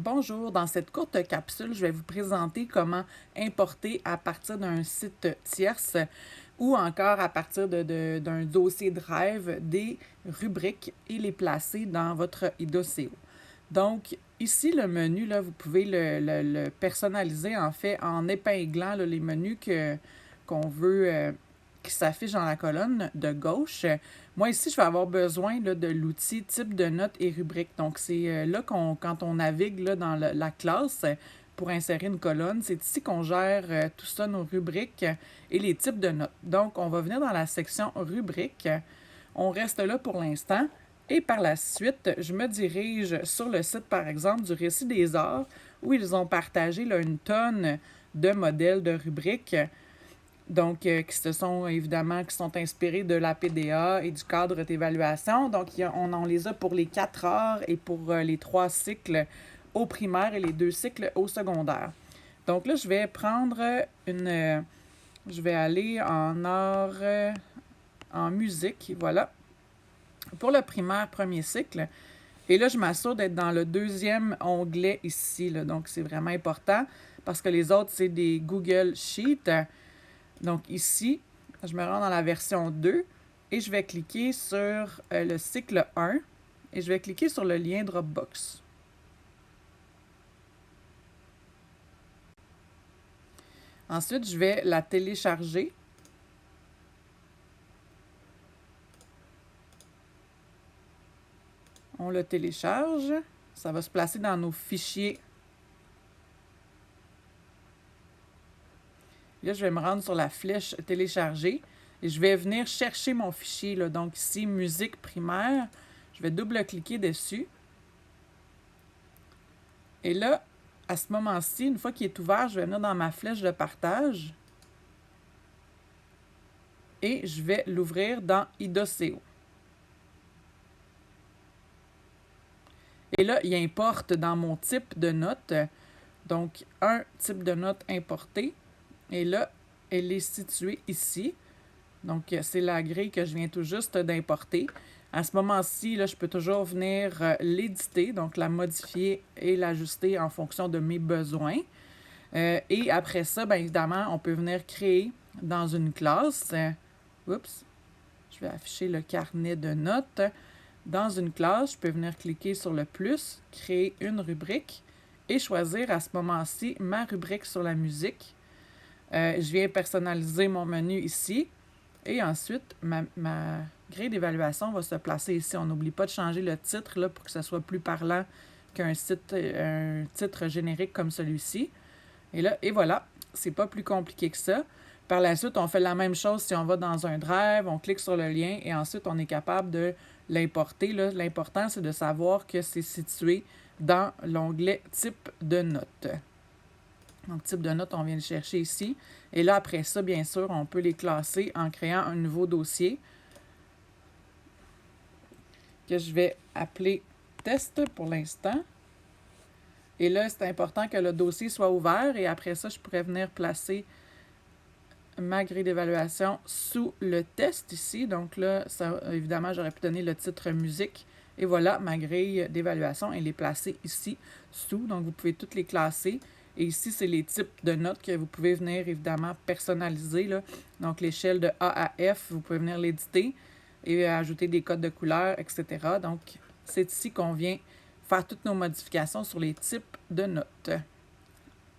Bonjour, dans cette courte capsule, je vais vous présenter comment importer à partir d'un site tierce ou encore à partir d'un dossier Drive des rubriques et les placer dans votre IDOCO. Donc, ici, le menu, là, vous pouvez le personnaliser en fait en épinglant là, les menus qu'on veut qui s'affichent dans la colonne de gauche. Moi, ici, je vais avoir besoin là, de l'outil type de notes et rubriques. Donc, c'est là quand on navigue là, dans la classe pour insérer une colonne, c'est ici qu'on gère tout ça, nos rubriques et les types de notes. Donc, on va venir dans la section rubriques. On reste là pour l'instant. Et par la suite, je me dirige sur le site, par exemple, du Récit des Arts, où ils ont partagé là, une tonne de modèles de rubriques. Donc, qui sont inspirés de la PDA et du cadre d'évaluation. Donc, on les a pour les 4 arts et pour les 3 cycles au primaire et les 2 cycles au secondaire. Donc là, je vais prendre je vais aller en art, en musique, voilà, pour le primaire premier cycle. Et là, je m'assure d'être dans le deuxième onglet ici, là. Donc, c'est vraiment important parce que les autres, c'est des Google Sheets. Donc ici, je me rends dans la version 2 et je vais cliquer sur le cycle 1 et je vais cliquer sur le lien Dropbox. Ensuite, je vais la télécharger. On le télécharge. Ça va se placer dans nos fichiers. Là, je vais me rendre sur la flèche télécharger et je vais venir chercher mon fichier. Là. Donc ici, musique primaire. Je vais double-cliquer dessus. Et là, à ce moment-ci, une fois qu'il est ouvert, je vais venir dans ma flèche de partage et je vais l'ouvrir dans IDOCO. Et là, il importe dans mon type de note. Donc, un type de note importé. Et là, elle est située ici. Donc, c'est la grille que je viens tout juste d'importer. À ce moment-ci, là, je peux toujours venir l'éditer, donc la modifier et l'ajuster en fonction de mes besoins. Et après ça, bien évidemment, on peut venir créer dans une classe. Oups, je vais afficher le carnet de notes. Dans une classe, je peux venir cliquer sur le plus, créer une rubrique et choisir à ce moment-ci ma rubrique sur la musique. Je viens personnaliser mon menu ici. Et ensuite, ma grille d'évaluation va se placer ici. On n'oublie pas de changer le titre là, pour que ce soit plus parlant qu'un un titre générique comme celui-ci. Et voilà, c'est pas plus compliqué que ça. Par la suite, on fait la même chose si on va dans un drive, on clique sur le lien et ensuite on est capable de l'importer. L'important, c'est de savoir que c'est situé dans l'onglet type de notes. Donc, type de notes, on vient le chercher ici. Et là, après ça, bien sûr, on peut les classer en créant un nouveau dossier que je vais appeler test pour l'instant. Et là, c'est important que le dossier soit ouvert et après ça, je pourrais venir placer ma grille d'évaluation sous le test ici. Donc là, ça, évidemment, j'aurais pu donner le titre musique. Et voilà, ma grille d'évaluation, elle est placée ici, sous. Donc, vous pouvez toutes les classer. Et ici, c'est les types de notes que vous pouvez venir, évidemment, personnaliser, là. Donc, l'échelle de A à F, vous pouvez venir l'éditer et ajouter des codes de couleur, etc. Donc, c'est ici qu'on vient faire toutes nos modifications sur les types de notes.